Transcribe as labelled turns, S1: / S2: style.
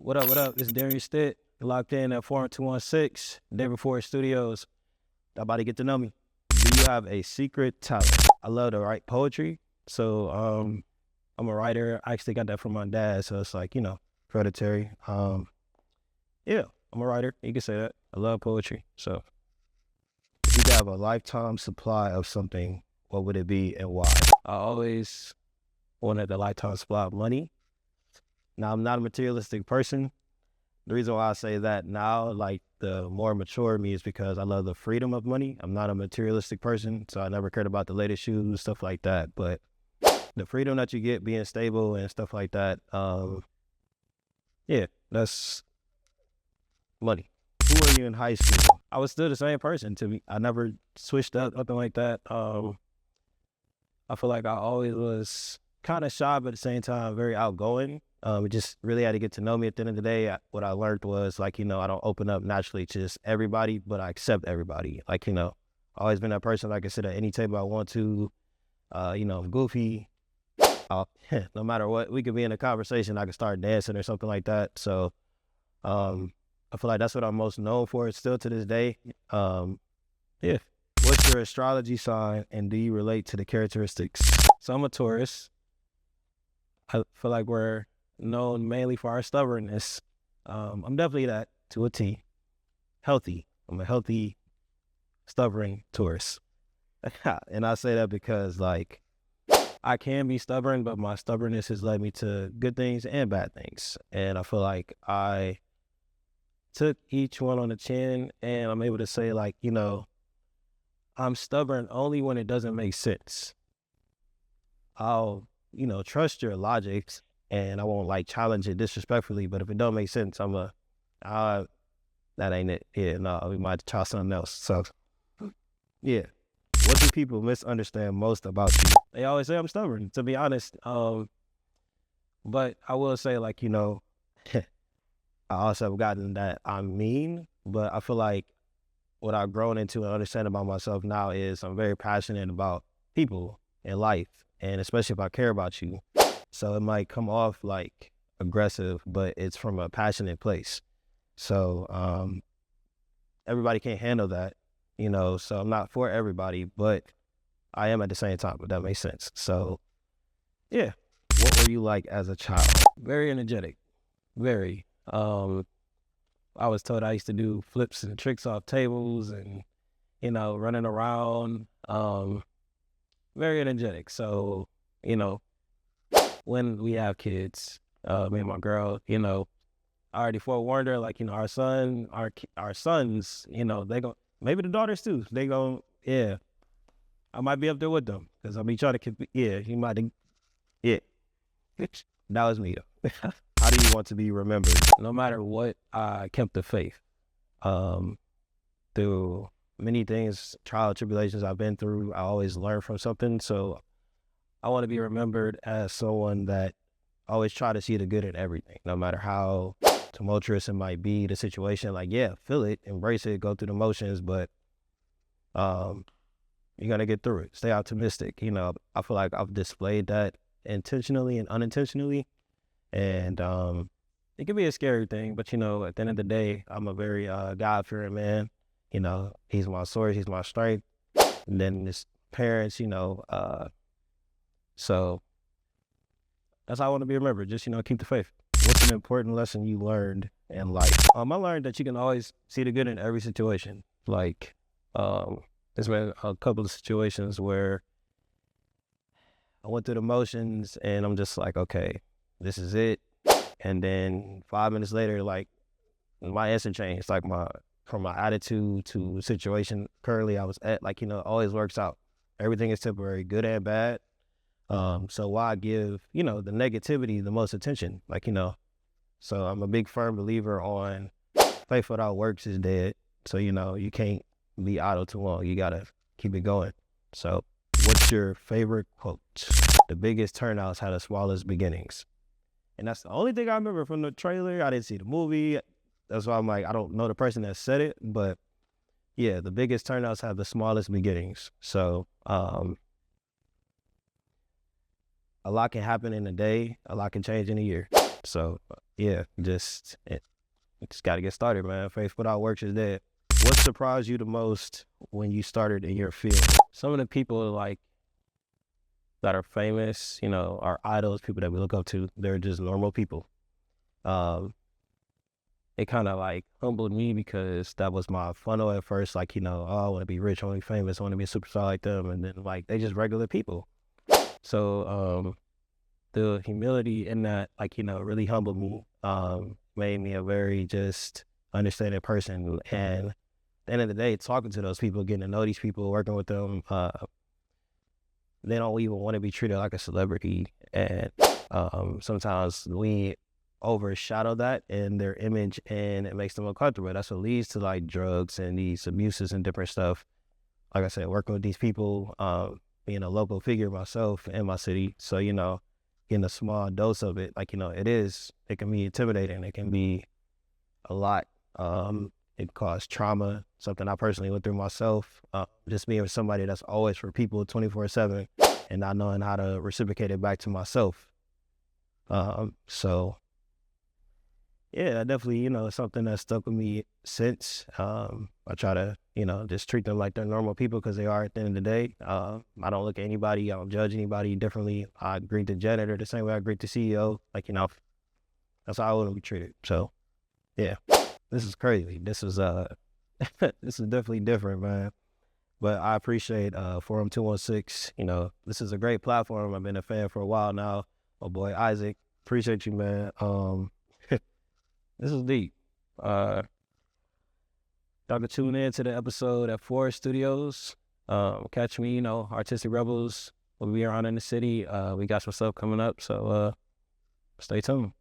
S1: What up, what up? It's Darius Stitt, locked in at 4216, David Forest Studios. About to get to know me. Do you have a secret talent? I love to write poetry. So I'm a writer. I actually got that from my dad, so it's like, hereditary. Yeah, I'm a writer. You can say that. I love poetry. So if you could have a lifetime supply of something, what would it be and why? I always wanted a lifetime supply of money. Now, I'm not a materialistic person. The reason why I say that now, like the more mature me, is because I love the freedom of money. I'm not a materialistic person, so I never cared about the latest shoes, stuff like that. But the freedom that you get being stable and stuff like that, yeah, that's money. Who were you in high school? I was still the same person to me. I never switched up, nothing like that. I feel like I always was kind of shy, but at the same time, very outgoing. It just really had to get to know me at the end of the day. What I learned was like, I don't open up naturally to just everybody, but I accept everybody. Like, always been that person I can sit at any table I want to. I'm goofy. No matter what, we could be in a conversation, I could start dancing or something like that. So I feel like that's what I'm most known for still to this day. Yeah. What's your astrology sign and do you relate to the characteristics? So I'm a Taurus. I feel like we're known mainly for our stubbornness. I'm definitely that to a T. Healthy. I'm a healthy, stubborn Taurus. And I say that because like I can be stubborn, but my stubbornness has led me to good things and bad things. And I feel like I took each one on the chin and I'm able to say like, I'm stubborn only when it doesn't make sense. I'll trust your logic and I won't like challenge it disrespectfully, but if it don't make sense, that ain't it. Yeah, no, we might try something else. So, yeah. What do people misunderstand most about you? They always say I'm stubborn, to be honest. But I will say like, I also have gotten that I'm mean, but I feel like what I've grown into and understand about myself now is I'm very passionate about people and life. And especially if I care about you. So it might come off like aggressive, but it's from a passionate place. So everybody can't handle that, so I'm not for everybody, but I am at the same time, if that makes sense. So yeah. What were you like as a child? Very energetic. Very. I was told I used to do flips and tricks off tables and, running around. Very energetic. So, when we have kids, me and my girl, I already forewarned her, like, our sons, they go, maybe the daughters too, they go, yeah, I might be up there with them because I'll be trying to, you might, yeah, that was me. How do you want to be remembered? No matter what, I kept the faith. Through many things, trial tribulations I've been through, I always learn from something. So I want to be remembered as someone that always try to see the good in everything, no matter how tumultuous it might be, the situation. Like, yeah, feel it, embrace it, go through the motions, but you're gonna get through it. Stay optimistic. I feel like I've displayed that intentionally and unintentionally. And it can be a scary thing, but, at the end of the day, I'm a very God-fearing man. He's my source, he's my strength. And then his parents, so that's how I want to be remembered. Just, keep the faith. What's an important lesson you learned in life? I learned that you can always see the good in every situation. Like, there's been a couple of situations where I went through the motions and I'm just like, okay, this is it. And then 5 minutes later, like my answer changed, like from my attitude to situation currently I was at, like, it always works out. Everything is temporary, good and bad. So why give, the negativity the most attention? Like, so I'm a big firm believer on faith without works is dead. So, you can't be idle too long. You got to keep it going. So what's your favorite quote? The biggest turnouts had the smallest beginnings. And that's the only thing I remember from the trailer. I didn't see the movie. That's why I'm like, I don't know the person that said it, but yeah, the biggest turnouts have the smallest beginnings. So a lot can happen in a day, a lot can change in a year. So yeah, you just got to get started, man. Faith without works is dead. What surprised you the most when you started in your field? Some of the people like that are famous, you know, are idols, people that we look up to. They're just normal people. Um, it kind of like humbled me because that was my funnel at first. Like, you know, oh, I want to be rich, I want to be famous, I want to be a superstar like them. And then like, they just regular people. So the humility in that, like, you know, really humbled me, made me a very just understanding person. And at the end of the day, talking to those people, getting to know these people, working with them, they don't even want to be treated like a celebrity. And sometimes we overshadow that in their image and it makes them uncomfortable. That's what leads to like drugs and these abuses and different stuff. Like I said, working with these people, being a local figure myself in my city. So, you know, getting a small dose of it, like, you know, it can be intimidating. It can be a lot. It caused trauma, something I personally went through myself. Just being with somebody that's always for people 24/7 and not knowing how to reciprocate it back to myself. So yeah, definitely, you know, something that stuck with me since. I try to, you know, just treat them like they're normal people because they are at the end of the day. I don't look at anybody, I don't judge anybody differently. I greet the janitor the same way I greet the CEO. Like, you know, that's how I want to be treated. So yeah, this is crazy. This is this is definitely different, man. But I appreciate Forum 216. You know, this is a great platform. I've been a fan for a while now. Oh boy, Isaac, appreciate you, man. This is deep. Y'all can tune in to the episode at Forest Studios. Catch me, you know, Artistic Rebels. We'll be around in the city. We got some stuff coming up, so stay tuned.